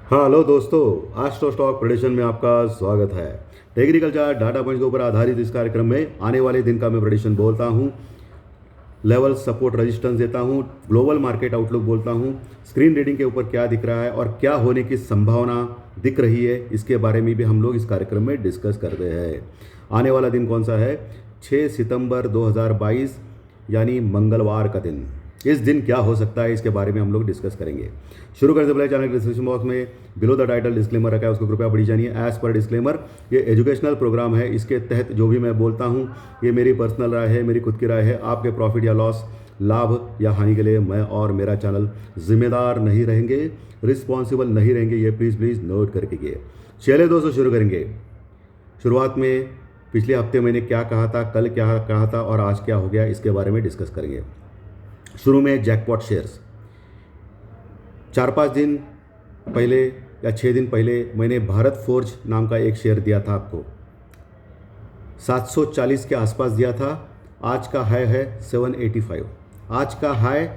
हाँ हेलो दोस्तों, astro stock prediction में आपका स्वागत है। टेक्निकल चार्ट डाटा पॉइंट्स के ऊपर आधारित इस कार्यक्रम में आने वाले दिन का मैं प्रेडिक्शन बोलता हूँ, लेवल सपोर्ट रेजिस्टेंस देता हूँ, ग्लोबल मार्केट आउटलुक बोलता हूँ, स्क्रीन रीडिंग के ऊपर क्या दिख रहा है और क्या होने की संभावना दिख रही है, इसके बारे में भी हम लोग इस कार्यक्रम में डिस्कस करते हैं। आने वाला दिन कौन सा है? 6 सितंबर 2022 यानी मंगलवार का दिन। इस दिन क्या हो सकता है, इसके बारे में हम लोग डिस्कस करेंगे। शुरू करने से पहले चैनल के डिस्क्रिप्शन बॉक्स में बिलो द टाइटल डिस्क्लेमर रखा है, उसको कृपया पढ़ी जानिए। एज पर डिस्क्लेमर, ये एजुकेशनल प्रोग्राम है, इसके तहत जो भी मैं बोलता हूँ ये मेरी पर्सनल राय है, मेरी खुद की राय है। आपके प्रॉफिट या लॉस, लाभ या हानि के लिए मैं और मेरा चैनल जिम्मेदार नहीं रहेंगे, रिस्पॉन्सिबल नहीं रहेंगे, ये प्लीज़ नोट करके गए। चलिए दोस्तों, शुरू करेंगे। शुरुआत में पिछले हफ्ते मैंने क्या कहा था, कल क्या कहा था और आज क्या हो गया, इसके बारे में डिस्कस करेंगे। शुरू में जैकपॉट शेयर्स। 4-5 दिन पहले या 6 दिन पहले मैंने भारत फोर्ज नाम का एक शेयर दिया था आपको, 740 के आसपास दिया था। आज का हाई है 785। आज का हाई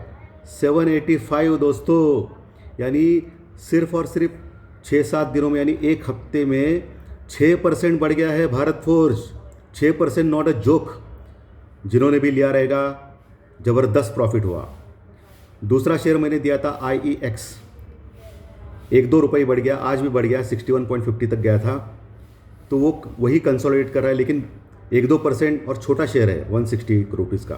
785 दोस्तों, यानी सिर्फ और सिर्फ 6-7 दिनों में, यानी एक हफ्ते में 6% बढ़ गया है Bharat forge. 6% not a joke. जिन्होंने भी लिया रहेगा, ज़बरदस्त प्रॉफिट हुआ। दूसरा शेयर मैंने दिया था IEX, 1-2 रुपये बढ़ गया, आज भी बढ़ गया, 61.50 तक गया था। तो वो वही कंसोलिडेट कर रहा है, लेकिन 1-2% और छोटा शेयर है 160 रुपीज़ का,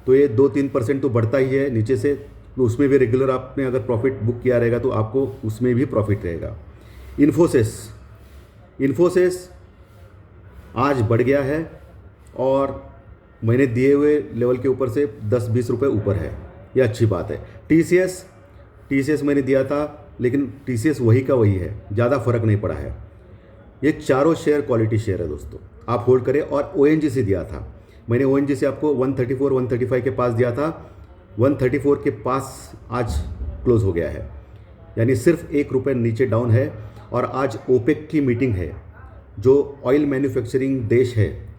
तो ये 2-3% तो बढ़ता ही है नीचे से। तो उसमें भी रेगुलर आपने अगर प्रॉफिट बुक किया रहेगा तो आपको उसमें भी प्रॉफिट रहेगा। इन्फोसिस आज बढ़ गया है और मैंने दिए हुए लेवल के ऊपर से 10-20 रुपये ऊपर है, ये अच्छी बात है। TCS मैंने दिया था, लेकिन TCS वही का वही है, ज़्यादा फर्क नहीं पड़ा है। ये चारों शेयर क्वालिटी शेयर है दोस्तों, आप होल्ड करें। और ONGC दिया था मैंने, ONGC आपको 134-135 के पास दिया था, 134 के पास आज क्लोज हो गया है, यानी सिर्फ 1 रुपये नीचे डाउन है। और आज OPEC की मीटिंग है, जो ऑयल मैन्युफैक्चरिंग देश है,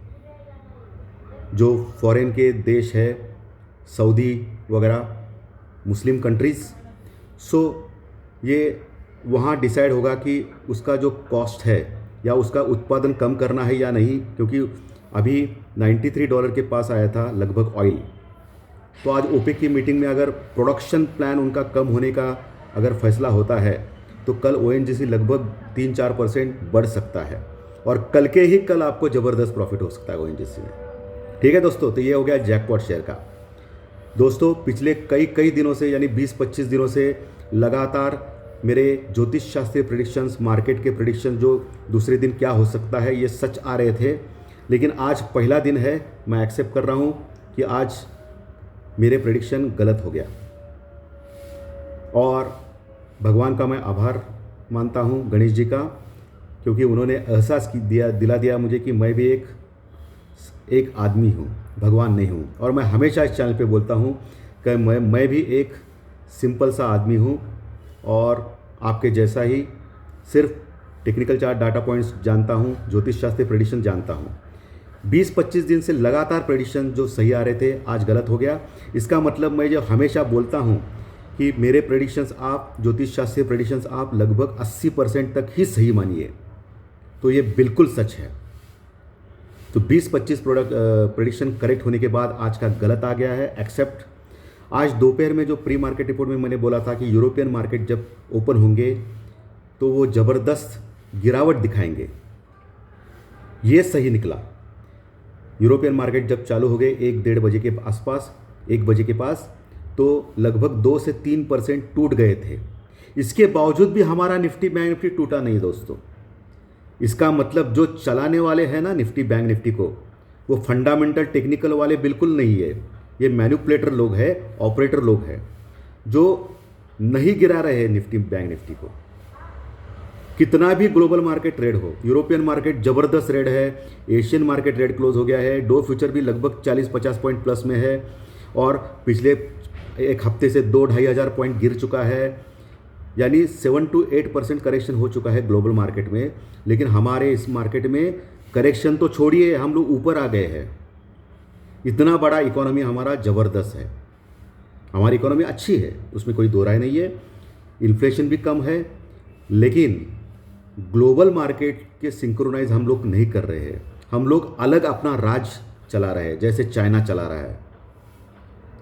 जो फॉरेन के देश है, सऊदी वगैरह मुस्लिम कंट्रीज़। सो ये वहाँ डिसाइड होगा कि उसका जो कॉस्ट है या उसका उत्पादन कम करना है या नहीं, क्योंकि अभी $93 के पास आया था लगभग ऑयल। तो आज OPEC की मीटिंग में अगर प्रोडक्शन प्लान उनका कम होने का अगर फैसला होता है तो कल ONGC लगभग 3-4% बढ़ सकता है, और कल के ही कल आपको ज़बरदस्त प्रॉफिट हो सकता है ONGC में। ठीक है दोस्तों, तो ये हो गया जैकपॉट शेयर का। दोस्तों पिछले कई दिनों से, यानी 20-25 दिनों से लगातार मेरे ज्योतिष शास्त्रीय प्रेडिक्शंस, मार्केट के प्रेडिक्शन, जो दूसरे दिन क्या हो सकता है, ये सच आ रहे थे। लेकिन आज पहला दिन है, मैं एक्सेप्ट कर रहा हूँ कि आज मेरे प्रेडिक्शन गलत हो गया, और भगवान का मैं आभार मानता हूँ, गणेश जी का, क्योंकि उन्होंने एहसास दिला दिया मुझे कि मैं भी एक आदमी हूँ, भगवान नहीं हूँ। और मैं हमेशा इस चैनल पे बोलता हूँ कि मैं भी एक सिंपल सा आदमी हूँ, और आपके जैसा ही सिर्फ टेक्निकल चार्ट डाटा पॉइंट्स जानता हूँ, ज्योतिष शास्त्रीय प्रेडिक्शन जानता हूँ। 20-25 दिन से लगातार प्रेडिक्शन जो सही आ रहे थे, आज गलत हो गया। इसका मतलब मैं जो हमेशा बोलता हूँ कि मेरे प्रेडिक्शंस आप, ज्योतिष शास्त्रीय प्रेडिक्शंस आप लगभग 80% तक ही सही मानिए, तो ये बिल्कुल सच है। तो 20-25 प्रेडिक्शन करेक्ट होने के बाद आज का गलत आ गया है, एक्सेप्ट। आज दोपहर में जो प्री मार्केट रिपोर्ट में मैंने बोला था कि यूरोपियन मार्केट जब ओपन होंगे तो वो ज़बरदस्त गिरावट दिखाएंगे, ये सही निकला। यूरोपियन मार्केट जब चालू हो गए 1-1:30 बजे के आसपास, 1 बजे के पास, तो लगभग 2 से 3% टूट गए थे। इसके बावजूद भी हमारा निफ्टी बैंक निफ्टी टूटा नहीं दोस्तों। इसका मतलब जो चलाने वाले हैं ना निफ्टी बैंक निफ्टी को, वो फंडामेंटल टेक्निकल वाले बिल्कुल नहीं है, ये मैनिपुलेटर लोग हैं, ऑपरेटर लोग हैं, जो नहीं गिरा रहे हैं निफ्टी बैंक निफ्टी को। कितना भी ग्लोबल मार्केट रेड हो, यूरोपियन मार्केट ज़बरदस्त रेड है, एशियन मार्केट रेड क्लोज हो गया है, डो फ्यूचर भी लगभग 40-50 पॉइंट प्लस में है, और पिछले एक हफ्ते से 2-2.5 हज़ार पॉइंट गिर चुका है, यानी 7-8% करेक्शन हो चुका है ग्लोबल मार्केट में। लेकिन हमारे इस मार्केट में करेक्शन तो छोड़िए, हम लोग ऊपर आ गए हैं। इतना बड़ा इकोनॉमी हमारा ज़बरदस्त है, हमारी इकोनॉमी अच्छी है, उसमें कोई दो राय नहीं है। इन्फ्लेशन भी कम है, लेकिन ग्लोबल मार्केट के सिंक्रोनाइज हम लोग नहीं कर रहे हैं। हम लोग अलग अपना राज चला रहे हैं, जैसे चाइना चला रहा है।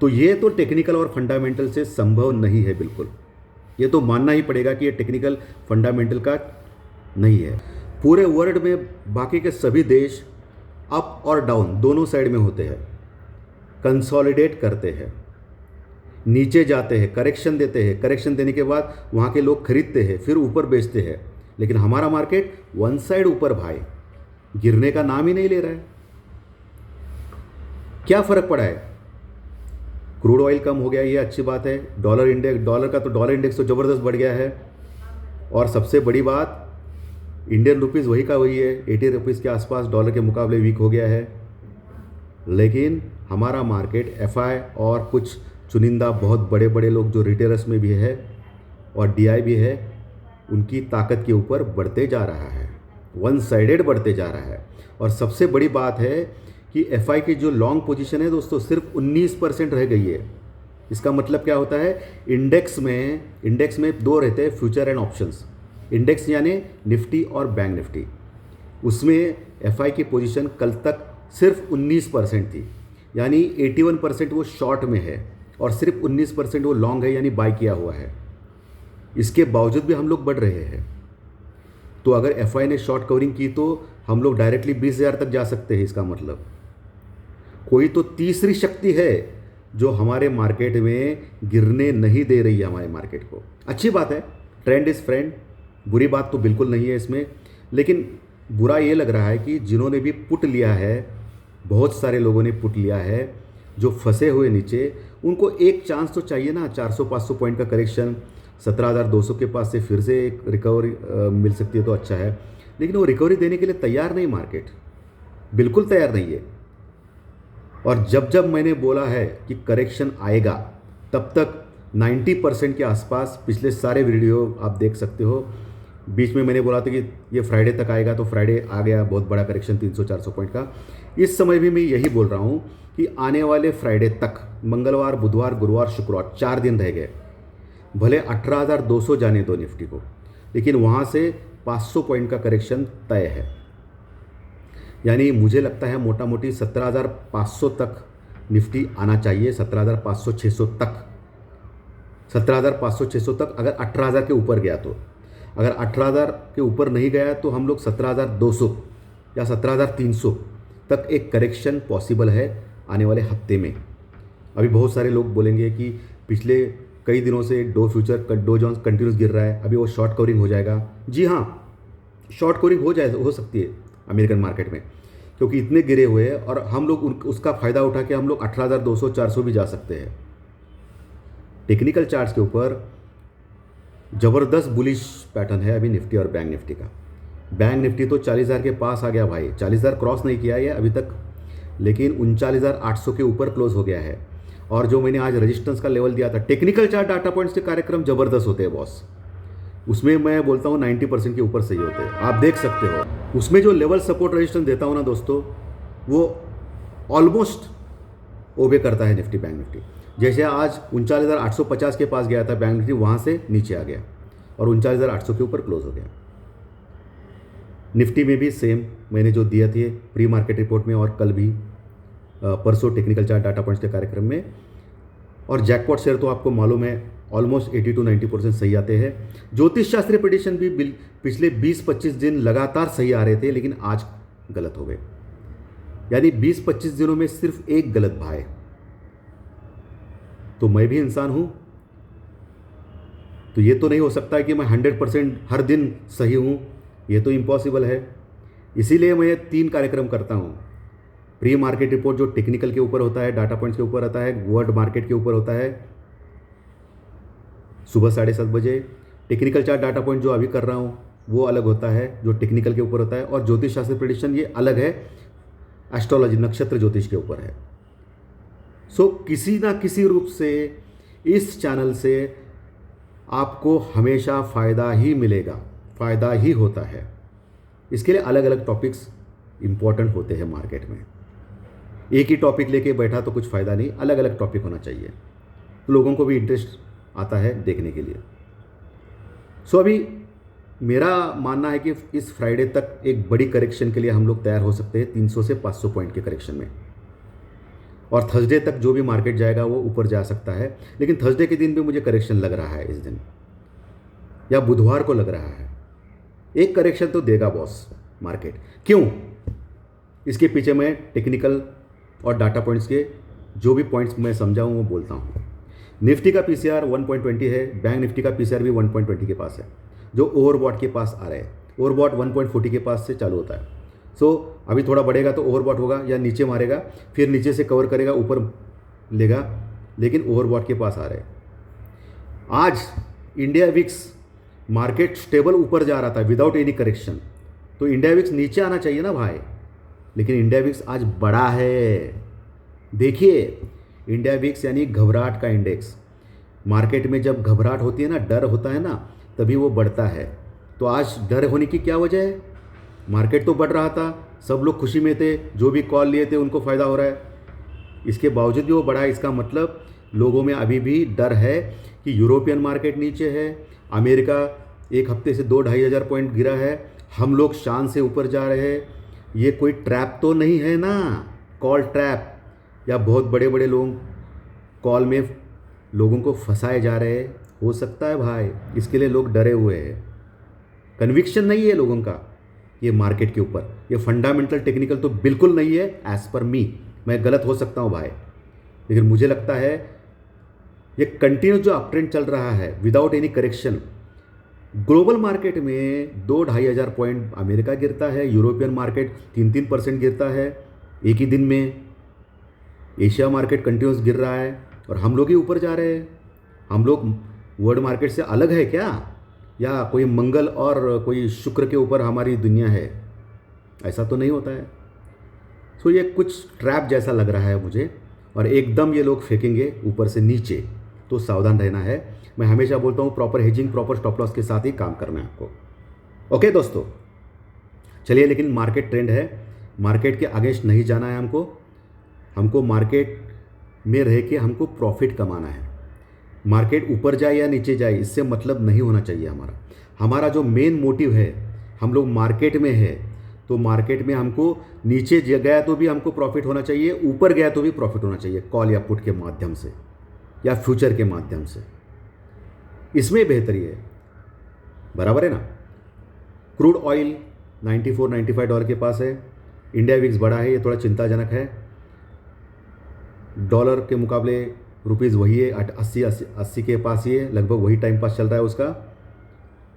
तो ये तो टेक्निकल और फंडामेंटल से संभव नहीं है बिल्कुल। ये तो मानना ही पड़ेगा कि ये टेक्निकल फंडामेंटल का नहीं है। पूरे वर्ल्ड में बाकी के सभी देश अप और डाउन दोनों साइड में होते हैं, कंसोलिडेट करते हैं, नीचे जाते हैं, करेक्शन देते हैं, करेक्शन देने के बाद वहाँ के लोग खरीदते हैं, फिर ऊपर बेचते हैं। लेकिन हमारा मार्केट वन साइड ऊपर भाई, गिरने का नाम ही नहीं ले रहा है। क्या फ़र्क पड़ा है? क्रूड ऑयल कम हो गया, ये अच्छी बात है। डॉलर इंडेक्स तो ज़बरदस्त बढ़ गया है। और सबसे बड़ी बात, इंडियन रुपीज़ वही का वही है, 80 रुपीज़ के आसपास डॉलर के मुकाबले वीक हो गया है। लेकिन हमारा मार्केट एफआई और कुछ चुनिंदा बहुत बड़े बड़े लोग जो रिटेलर्स में भी है और डीआई भी है, उनकी ताकत के ऊपर बढ़ते जा रहा है, वन साइडेड बढ़ते जा रहा है। और सबसे बड़ी बात है कि एफआई की जो लॉन्ग पोजीशन है दोस्तों, सिर्फ 19% रह गई है। इसका मतलब क्या होता है? इंडेक्स में दो रहते हैं, फ्यूचर एंड ऑप्शंस। इंडेक्स यानी निफ्टी और बैंक निफ्टी, उसमें एफआई की पोजीशन कल तक सिर्फ 19% थी, यानी 81% वो शॉर्ट में है और सिर्फ 19% वो लॉन्ग है, यानी बाय किया हुआ है। इसके बावजूद भी हम लोग बढ़ रहे हैं। तो अगर एफआई ने शॉर्ट कवरिंग की तो हम लोग डायरेक्टली 20,000 तक जा सकते हैं। इसका मतलब कोई तो तीसरी शक्ति है जो हमारे मार्केट में गिरने नहीं दे रही है हमारे मार्केट को। अच्छी बात है, ट्रेंड इज़ फ्रेंड, बुरी बात तो बिल्कुल नहीं है इसमें। लेकिन बुरा ये लग रहा है कि जिन्होंने भी पुट लिया है, बहुत सारे लोगों ने पुट लिया है, जो फंसे हुए नीचे, उनको एक चांस तो चाहिए ना। 400-500 पॉइंट का करेक्शन, 17,200 के पास से फिर से एक रिकवरी मिल सकती है तो अच्छा है। लेकिन वो रिकवरी देने के लिए तैयार नहीं, मार्केट बिल्कुल तैयार नहीं है। और जब मैंने बोला है कि करेक्शन आएगा, तब तक 90% के आसपास पिछले सारे वीडियो आप देख सकते हो। बीच में मैंने बोला था कि ये फ्राइडे तक आएगा, तो फ्राइडे आ गया, बहुत बड़ा करेक्शन 300-400 पॉइंट का। इस समय भी मैं यही बोल रहा हूँ कि आने वाले फ्राइडे तक, मंगलवार, बुधवार, गुरुवार, शुक्रवार, 4 दिन रह गए। भले 18,200 जाने दो निफ्टी को, लेकिन वहाँ से 500 पॉइंट का करेक्शन तय है। यानी मुझे लगता है मोटा मोटी 17,500 तक निफ्टी आना चाहिए, 17,500-600 तक, 17,500-600 तक। अगर 18,000 के ऊपर गया तो, अगर 18,000 के ऊपर नहीं गया तो हम लोग 17,200 या 17,300 तक एक करेक्शन पॉसिबल है आने वाले हफ्ते में। अभी बहुत सारे लोग बोलेंगे कि पिछले कई दिनों से डो जोन्स कंटिन्यूस गिर रहा है, अभी वो शॉर्ट कवरिंग हो जाएगा। जी हाँ, शॉर्ट कवरिंग हो सकती है अमेरिकन मार्केट में, क्योंकि इतने गिरे हुए हैं और हम लोग उसका फ़ायदा उठा के हम लोग 18,200-400 भी जा सकते हैं। टेक्निकल चार्ट्स के ऊपर ज़बरदस्त बुलिश पैटर्न है अभी निफ्टी और बैंक निफ्टी का। बैंक निफ्टी तो 40,000 के पास आ गया भाई, 40,000 क्रॉस नहीं किया है अभी तक, लेकिन 39,800 के ऊपर क्लोज हो गया है। और जो मैंने आज रेजिस्टेंस का लेवल दिया था, टेक्निकल चार्ट डाटा पॉइंट्स के कार्यक्रम ज़बरदस्त होते हैं बॉस, उसमें मैं बोलता हूँ 90% के ऊपर सही होते हैं। आप देख सकते हो उसमें जो लेवल सपोर्ट रेजिस्टेंस देता हूँ ना दोस्तों, वो ऑलमोस्ट ओबे करता है निफ्टी बैंक निफ्टी। जैसे आज 39,850 के पास गया था बैंक निफ्टी, वहाँ से नीचे आ गया और 39,800 के ऊपर क्लोज हो गया। निफ्टी में भी सेम मैंने जो दिया थे प्री मार्केट रिपोर्ट में और कल भी परसों टेक्निकल चार्ट डाटा पॉइंट्स के कार्यक्रम में। और जैकपॉट शेयर तो आपको मालूम है ऑलमोस्ट 80-90% सही आते हैं। ज्योतिष शास्त्रीय प्रेडिक्शन भी पिछले 20-25 दिन लगातार सही आ रहे थे, लेकिन आज गलत हो गए। यानी 20-25 दिनों में सिर्फ एक गलत भाई। तो मैं भी इंसान हूं, तो ये तो नहीं हो सकता कि मैं 100% हर दिन सही हूं, ये तो इम्पॉसिबल है। इसीलिए मैं 3 कार्यक्रम करता हूं। प्री मार्केट रिपोर्ट जो टेक्निकल के ऊपर होता है, डाटा पॉइंट्स के ऊपर आता है, वर्ल्ड मार्केट के ऊपर होता है, सुबह 7:30 बजे। टेक्निकल चार्ट डाटा पॉइंट जो अभी कर रहा हूँ वो अलग होता है, जो टेक्निकल के ऊपर होता है। और ज्योतिष शास्त्र प्रेडिक्शन ये अलग है, एस्ट्रोलॉजी नक्षत्र ज्योतिष के ऊपर है। सो किसी ना किसी रूप से इस चैनल से आपको हमेशा फ़ायदा ही मिलेगा, फ़ायदा ही होता है। इसके लिए अलग अलग टॉपिक्स इम्पॉर्टेंट होते हैं मार्केट में। एक ही टॉपिक लेके बैठा तो कुछ फ़ायदा नहीं, अलग अलग टॉपिक होना चाहिए, तो लोगों को भी इंटरेस्ट आता है देखने के लिए। सो अभी मेरा मानना है कि इस फ्राइडे तक एक बड़ी करेक्शन के लिए हम लोग तैयार हो सकते हैं 300 से 500 पॉइंट के करेक्शन में, और थर्सडे तक जो भी मार्केट जाएगा वो ऊपर जा सकता है। लेकिन थर्सडे के दिन भी मुझे करेक्शन लग रहा है इस दिन, या बुधवार को लग रहा है। एक करेक्शन तो देगा बॉस मार्केट। क्यों? इसके पीछे मैं टेक्निकल और डाटा पॉइंट्स के जो भी पॉइंट्स मैं समझा हूँ वो बोलता हूँ। निफ्टी का पीसीआर 1.20 है, बैंक निफ्टी का पीसीआर भी 1.20 के पास है, जो ओवरबॉट के पास आ रहे हैं। ओवरबॉट 1.40 के पास से चालू होता है। सो अभी थोड़ा बढ़ेगा तो ओवरबॉट होगा या नीचे मारेगा, फिर नीचे से कवर करेगा, ऊपर लेगा, लेकिन ओवरबॉट के पास आ रहे हैं। आज इंडिया विक्स मार्केट स्टेबल ऊपर जा रहा था विदाउट एनी करेक्शन, तो इंडिया विक्स नीचे आना चाहिए ना भाई, लेकिन इंडिया विक्स आज बड़ा है। देखिए, इंडिया विक्स यानी घबराहट का इंडेक्स। मार्केट में जब घबराहट होती है ना, डर होता है ना, तभी वो बढ़ता है। तो आज डर होने की क्या वजह है? मार्केट तो बढ़ रहा था, सब लोग खुशी में थे, जो भी कॉल लिए थे उनको फ़ायदा हो रहा है, इसके बावजूद भी वो बढ़ा है। इसका मतलब लोगों में अभी भी डर है कि यूरोपियन मार्केट नीचे है, अमेरिका एक हफ्ते से 2-2.5 हज़ार पॉइंट गिरा है, हम लोग शान से ऊपर जा रहे हैं। ये कोई ट्रैप तो नहीं है ना, कॉल ट्रैप, या बहुत बड़े बड़े लोग कॉल में लोगों को फंसाए जा रहे हैं? हो सकता है भाई, इसके लिए लोग डरे हुए हैं। कन्विक्शन नहीं है लोगों का ये मार्केट के ऊपर, ये फंडामेंटल टेक्निकल तो बिल्कुल नहीं है एज पर मी। मैं गलत हो सकता हूँ भाई, लेकिन मुझे लगता है ये कंटिन्यू जो अप ट्रेंड चल रहा है without any correction. Global market में 2-2.5 हज़ार पॉइंट अमेरिका गिरता है, यूरोपियन मार्केट 3-3% गिरता है एक ही दिन में, एशिया मार्केट कंटिन्यूस गिर रहा है, और हम लोग ही ऊपर जा रहे हैं। हम लोग वर्ल्ड मार्केट से अलग है क्या? या कोई मंगल और कोई शुक्र के ऊपर हमारी दुनिया है? ऐसा तो नहीं होता है। सो ये कुछ ट्रैप जैसा लग रहा है मुझे, और एकदम ये लोग फेंकेंगे ऊपर से नीचे, तो सावधान रहना है। मैं हमेशा बोलता हूँ proper hedging, proper stop loss के साथ ही काम करना है आपको। ओके दोस्तों, चलिए, लेकिन मार्केट ट्रेंड है, मार्केट के अगेंस्ट नहीं जाना है हमको मार्केट में रह के हमको प्रॉफिट कमाना है। मार्केट ऊपर जाए या नीचे जाए, इससे मतलब नहीं होना चाहिए हमारा जो मेन मोटिव है, हम लोग मार्केट में है, तो मार्केट में हमको नीचे गया तो भी हमको प्रॉफिट होना चाहिए, ऊपर गया तो भी प्रॉफिट होना चाहिए, कॉल या पुट के माध्यम से या फ्यूचर के माध्यम से। इसमें बेहतरी है, बराबर है ना। क्रूड ऑयल 94-95 डॉलर के पास है, इंडिया विक्स बढ़ा है, ये थोड़ा चिंताजनक है। डॉलर के मुकाबले रुपीज़ वही है, 80 के पास ही है, लगभग वही टाइम पास चल रहा है उसका।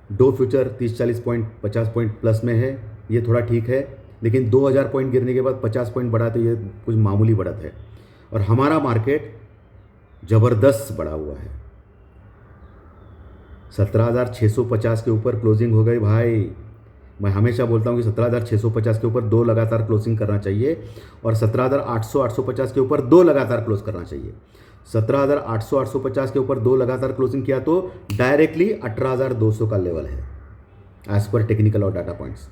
Dow future 30-40 point 50 point plus में है, ये थोड़ा ठीक है, लेकिन 2000 पॉइंट गिरने के बाद 50 पॉइंट बढ़ा तो ये कुछ मामूली बढ़त है। और हमारा मार्केट ज़बरदस्त बढ़ा हुआ है, 17,650 के ऊपर क्लोजिंग हो गई भाई। मैं हमेशा बोलता हूँ कि 17,650 के ऊपर 2 लगातार क्लोजिंग करना चाहिए, और 17,800-850 के ऊपर 2 लगातार क्लोज करना चाहिए। 17,800-850 के ऊपर 2 लगातार क्लोजिंग किया तो डायरेक्टली 18,200 का लेवल है एज पर टेक्निकल और डाटा पॉइंट्स।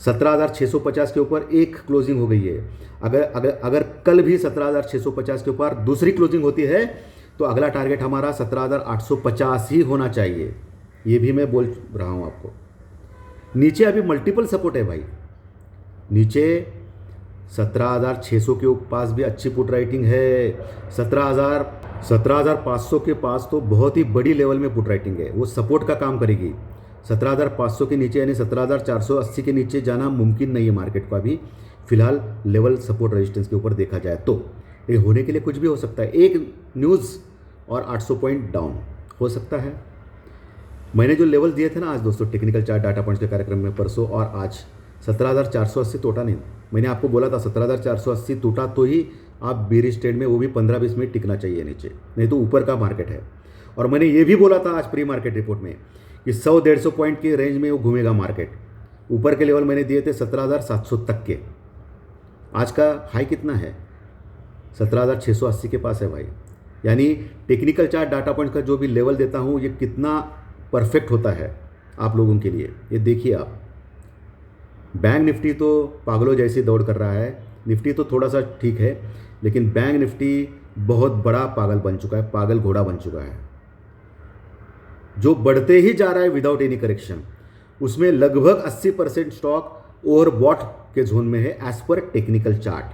17,650 के ऊपर एक क्लोजिंग हो गई है। अगर कल भी 17,650 के ऊपर दूसरी क्लोजिंग होती है तो अगला टारगेट हमारा 17,850 ही होना चाहिए। ये भी मैं बोल रहा हूँ आपको। नीचे अभी मल्टीपल सपोर्ट है भाई, नीचे 17,600 के पास भी अच्छी पुट राइटिंग है, 17,500 के पास तो बहुत ही बड़ी लेवल में पुट राइटिंग है, वो सपोर्ट का काम करेगी। 17,500 के नीचे यानी 17,480 के नीचे जाना मुमकिन नहीं है मार्केट को अभी फिलहाल, लेवल सपोर्ट रेजिस्टेंस के ऊपर देखा जाए तो। ये होने के लिए कुछ भी हो सकता है, एक न्यूज़ और 800 पॉइंट डाउन हो सकता है। मैंने जो लेवल दिए थे ना आज दोस्तों टेक्निकल चार्ट डाटा पॉइंट्स के कार्यक्रम में, परसों और आज, 17,480 टूटा नहीं। मैंने आपको बोला था 17,480 टूटा तो ही आप बेरिश ट्रेड में, वो भी 15-20 मिनट टिकना चाहिए नीचे, नहीं तो ऊपर का मार्केट है। और मैंने ये भी बोला था आज प्री मार्केट रिपोर्ट में कि 100-150 पॉइंट के रेंज में वो घूमेगा मार्केट। ऊपर के लेवल मैंने दिए थे 17,700 तक के। आज का हाई कितना है? 17,680 के पास है भाई। यानी टेक्निकल चार्ट डाटा पॉइंट्स का जो भी लेवल देता हूँ ये कितना परफेक्ट होता है आप लोगों के लिए, ये देखिए आप। बैंक निफ्टी तो पागलों जैसी दौड़ कर रहा है, निफ्टी तो थोड़ा सा ठीक है, लेकिन बैंक निफ्टी बहुत बड़ा पागल बन चुका है, पागल घोड़ा बन चुका है। जो बढ़ते ही जा रहा है विदाउट एनी करेक्शन, उसमें लगभग 80% स्टॉक ओवरबॉट के जोन में है एज पर टेक्निकल चार्ट।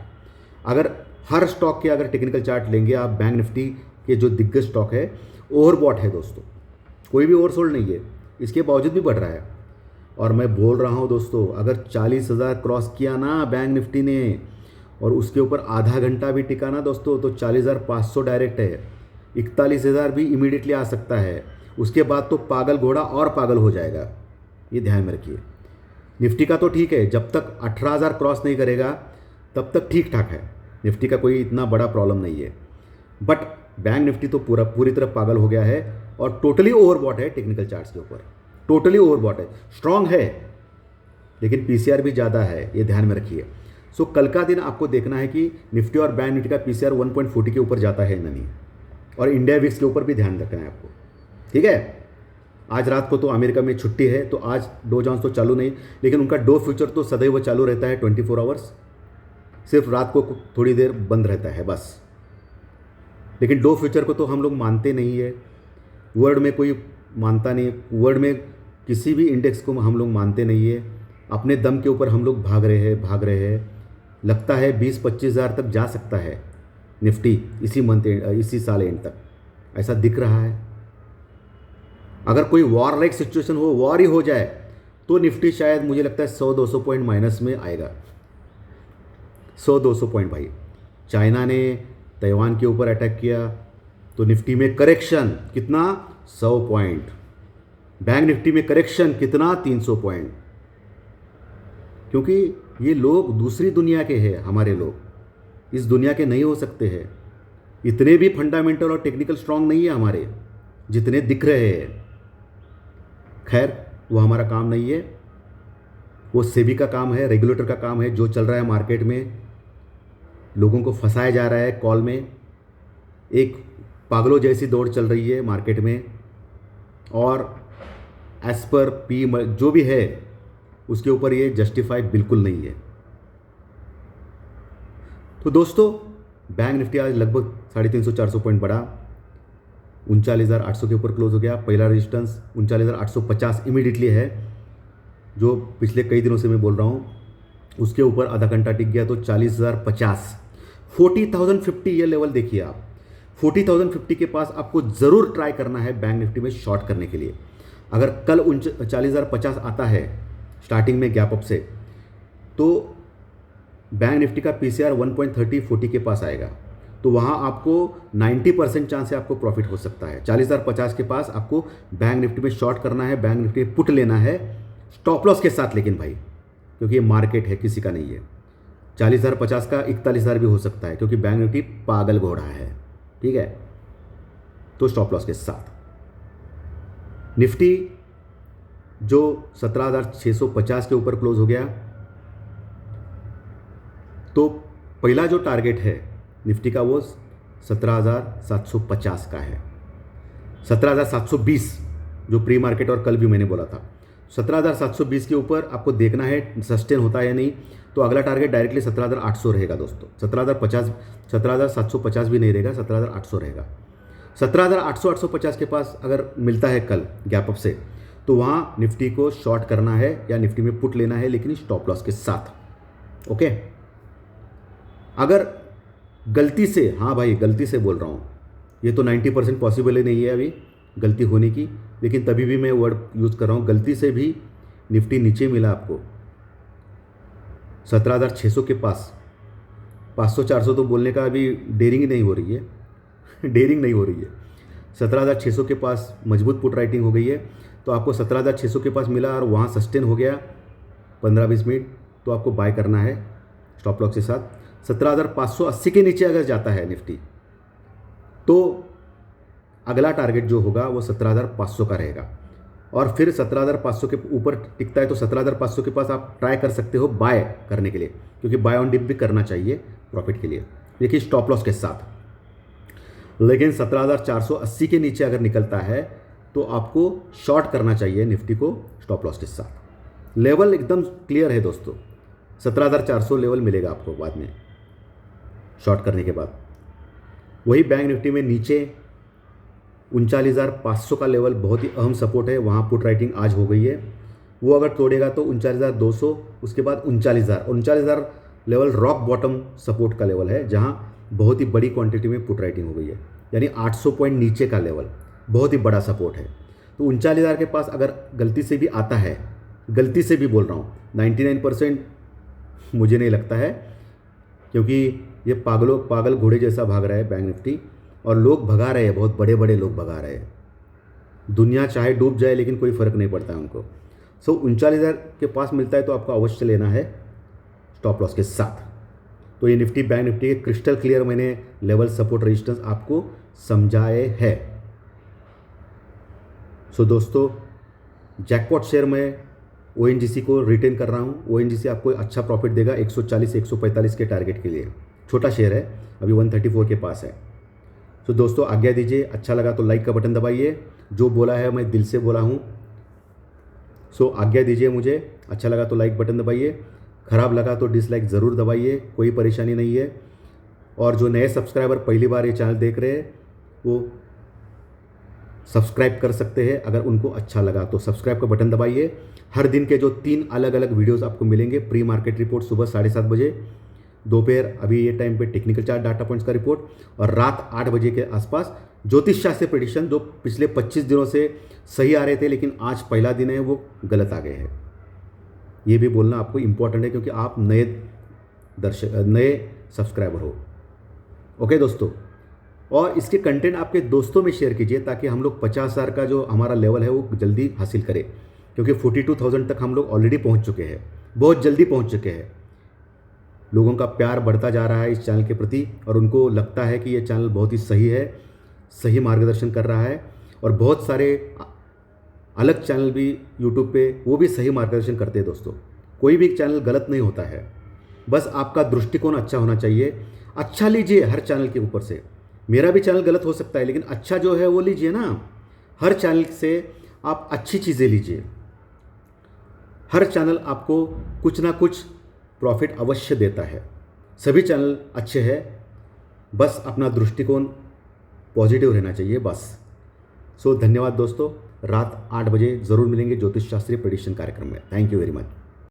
अगर हर स्टॉक के अगर टेक्निकल चार्ट लेंगे आप, बैंक निफ्टी के जो दिग्गज स्टॉक है ओवरबॉट है दोस्तों, कोई भी ओवरसोल्ड नहीं है, इसके बावजूद भी बढ़ रहा है। और मैं बोल रहा हूँ दोस्तों, अगर 40,000 क्रॉस किया ना बैंक निफ्टी ने और उसके ऊपर आधा घंटा भी टिका ना दोस्तों, तो 40,500 डायरेक्ट है, 41,000 भी इमीडिएटली आ सकता है। उसके बाद तो पागल घोड़ा और पागल हो जाएगा, ये ध्यान में रखिए। निफ्टी का तो ठीक है, जब तक 18,000 क्रॉस नहीं करेगा तब तक ठीक ठाक है, निफ्टी का कोई इतना बड़ा प्रॉब्लम नहीं है। बट बैंक निफ्टी तो पूरी तरह पागल हो गया है और टोटली ओवरबॉट है टेक्निकल चार्ट्स के ऊपर, टोटली ओवरबॉट है। स्ट्रांग है लेकिन पीसीआर भी ज़्यादा है, ये ध्यान में रखिए। सो कल का दिन आपको देखना है कि निफ्टी और बैंक निफ्टी का पीसीआर 1.40 के ऊपर जाता है या नहीं, और इंडिया विक्स के ऊपर भी ध्यान रखना है आपको, ठीक है। आज रात को तो अमेरिका में छुट्टी है, तो आज डो जोन्स तो चालू नहीं, लेकिन उनका डो फ्यूचर तो सदैव चालू रहता है 24 आवर्स, सिर्फ रात को थोड़ी देर बंद रहता है बस। लेकिन डो फ्यूचर को तो हम लोग मानते नहीं है, वर्ल्ड में कोई मानता नहीं, वर्ल्ड में किसी भी इंडेक्स को हम लोग मानते नहीं है। अपने दम के ऊपर हम लोग भाग रहे हैं। लगता है 20-25 हज़ार तक जा सकता है निफ्टी इसी साल एंड तक, ऐसा दिख रहा है। अगर कोई वॉर लाइक सिचुएशन हो, वॉर ही हो जाए, तो निफ्टी शायद मुझे लगता है 100-200 पॉइंट माइनस में आएगा। 100-200 पॉइंट भाई, चाइना ने ताइवान के ऊपर अटैक किया तो निफ्टी में करेक्शन कितना, 100 पॉइंट। बैंक निफ्टी में करेक्शन कितना, 300 पॉइंट। क्योंकि ये लोग दूसरी दुनिया के हैं, हमारे लोग इस दुनिया के नहीं हो सकते हैं। इतने भी फंडामेंटल और टेक्निकल स्ट्रांग नहीं है हमारे जितने दिख रहे हैं। खैर, वो हमारा काम नहीं है, वो सेबी का काम है, रेगुलेटर का काम है। जो चल रहा है मार्केट में, लोगों को फंसाया जा रहा है कॉल में, एक पागलों जैसी दौड़ चल रही है मार्केट में, और एज पर पी जो भी है उसके ऊपर ये जस्टिफाई बिल्कुल नहीं है। तो दोस्तों, बैंक निफ्टी आज लगभग 350-400 पॉइंट बढ़ा, 39,800 के ऊपर क्लोज हो गया। पहला रेजिस्टेंस 39,850 इमीडिएटली है, जो पिछले कई दिनों से मैं बोल रहा हूँ, उसके ऊपर आधा घंटा टिक गया तो 40,050, 40,050 ये लेवल देखिए आप। 40,050 के पास आपको ज़रूर ट्राई करना है बैंक निफ्टी में शॉर्ट करने के लिए। अगर कल 40,050 आता है स्टार्टिंग में गैप अप से, तो बैंक निफ्टी का पीसीआर 1.30-40 के पास आएगा, तो वहाँ आपको 90% चांस है आपको प्रॉफिट हो सकता है। 40,050 के पास आपको बैंक निफ्टी में शॉर्ट करना है, बैंक निफ्टी में पुट लेना है स्टॉप लॉस के साथ, लेकिन भाई क्योंकि ये मार्केट है, किसी का नहीं है। 40,050 का 41,000 भी हो सकता है, क्योंकि बैंक निफ्टी पागल घोड़ा है, ठीक है। तो स्टॉप लॉस के साथ निफ्टी जो 17,650 के ऊपर क्लोज हो गया, तो पहला जो टारगेट है निफ्टी का वो 17,750 का है। 17,720 जो प्री मार्केट और कल भी मैंने बोला था, 17,720 के ऊपर आपको देखना है सस्टेन होता है या नहीं। तो अगला टारगेट डायरेक्टली 17,800 रहेगा दोस्तों। 17,750 भी नहीं रहेगा, 17,800 रहेगा। 17,800-850 के पास अगर मिलता है कल गैप अप से, तो वहाँ निफ्टी को शॉर्ट करना है या निफ्टी में पुट लेना है, लेकिन स्टॉप लॉस के साथ, ओके। अगर गलती से, हाँ भाई गलती से बोल रहा हूँ, ये तो 90% पॉसिबल ही नहीं है अभी गलती होने की, लेकिन तभी भी मैं वर्ड यूज़ कर रहा हूँ, गलती से भी निफ्टी नीचे मिला आपको 17,600 के पास, 500-400 तो बोलने का अभी डेयरिंग ही नहीं हो रही है डेयरिंग नहीं हो रही है। 17,600 के पास मजबूत पुट राइटिंग हो गई है, तो आपको 17,600 के पास मिला और वहाँ सस्टेन हो गया 15-20 मिनट, तो आपको बाय करना है स्टॉप लॉस के साथ। 17,580 के नीचे अगर जाता है निफ्टी, तो अगला टारगेट जो होगा वो 17,500 का रहेगा, और फिर 17,500 के ऊपर टिकता है तो 17,500 के पास आप ट्राई कर सकते हो बाय करने के लिए, क्योंकि बाय ऑन डिप भी करना चाहिए प्रॉफिट के लिए, देखिए स्टॉप लॉस के साथ। लेकिन 17,480 के नीचे अगर निकलता है तो आपको शॉर्ट करना चाहिए निफ्टी को स्टॉप लॉस के साथ। लेवल एकदम क्लियर है दोस्तों, 17,400 लेवल मिलेगा आपको बाद में शॉर्ट करने के बाद। वही बैंक निफ्टी में नीचे 39,500 का लेवल बहुत ही अहम सपोर्ट है, वहाँ पुट राइटिंग आज हो गई है। वो अगर तोड़ेगा तो 39,200, उसके बाद 39,000 लेवल रॉक बॉटम सपोर्ट का लेवल है, जहाँ बहुत ही बड़ी क्वांटिटी में पुट राइटिंग हो गई है, यानी 800 पॉइंट नीचे का लेवल बहुत ही बड़ा सपोर्ट है। तो 39,000 के पास अगर गलती से भी आता है, गलती से भी बोल रहा हूँ, 99% मुझे नहीं लगता है, क्योंकि ये पागल घोड़े जैसा भाग रहा है बैंक निफ्टी, और लोग भगा रहे हैं, बहुत बड़े बड़े लोग भगा रहे हैं। दुनिया चाहे डूब जाए लेकिन कोई फ़र्क नहीं पड़ता है उनको। 39,000 के पास मिलता है तो आपको अवश्य लेना है स्टॉप लॉस के साथ। तो ये निफ्टी बैंक निफ्टी के क्रिस्टल क्लियर मैंने लेवल सपोर्ट रेजिस्टेंस आपको समझाए हैं। सो दोस्तों, जैकपॉट शेयर में ONGC को रिटेन कर रहा हूँ। ONGC आपको अच्छा प्रॉफिट देगा 140 से 145 के टारगेट के लिए। छोटा शेयर है, अभी 134 के पास है। तो दोस्तों आज्ञा दीजिए, अच्छा लगा तो लाइक का बटन दबाइए। जो बोला है मैं दिल से बोला हूँ। सो आज्ञा दीजिए मुझे, अच्छा लगा तो लाइक बटन दबाइए, ख़राब लगा तो डिसलाइक ज़रूर दबाइए, कोई परेशानी नहीं है। और जो नए सब्सक्राइबर पहली बार ये चैनल देख रहे हैं वो सब्सक्राइब कर सकते हैं। अगर उनको अच्छा लगा तो सब्सक्राइब का बटन दबाइए। हर दिन के जो 3 अलग अलग वीडियोस आपको मिलेंगे, प्री मार्केट रिपोर्ट सुबह 7:30 बजे, दोपहर अभी ये टाइम पे टेक्निकल चार्ट डाटा पॉइंट्स का रिपोर्ट, और रात 8 बजे के आसपास ज्योतिष शास्त्र प्रेडिक्शन, जो पिछले 25 दिनों से सही आ रहे थे लेकिन आज पहला दिन है वो गलत आ गए हैं। ये भी बोलना आपको इम्पोर्टेंट है क्योंकि आप नए सब्सक्राइबर हो। ओके दोस्तों, और इसके कंटेंट आपके दोस्तों में शेयर कीजिए ताकि हम लोग 50,000 का जो हमारा लेवल है वो जल्दी हासिल करें, क्योंकि 42,000 तक हम लोग ऑलरेडी पहुंच चुके हैं, बहुत जल्दी पहुंच चुके हैं। लोगों का प्यार बढ़ता जा रहा है इस चैनल के प्रति, और उनको लगता है कि ये चैनल बहुत ही सही है, सही मार्गदर्शन कर रहा है। और बहुत सारे अलग चैनल भी यूट्यूब पे, वो भी सही मार्गदर्शन करते हैं दोस्तों। कोई भी चैनल गलत नहीं होता है, बस आपका दृष्टिकोण अच्छा होना चाहिए। अच्छा लीजिए हर चैनल के ऊपर से। मेरा भी चैनल गलत हो सकता है लेकिन अच्छा जो है वो लीजिए ना। हर चैनल से आप अच्छी चीज़ें लीजिए। हर चैनल आपको कुछ ना कुछ प्रॉफिट अवश्य देता है। सभी चैनल अच्छे हैं, बस अपना दृष्टिकोण पॉजिटिव रहना चाहिए बस। सो धन्यवाद दोस्तों, रात 8 बजे ज़रूर मिलेंगे ज्योतिष शास्त्रीय प्रेडिक्शन कार्यक्रम में। Thank you very much.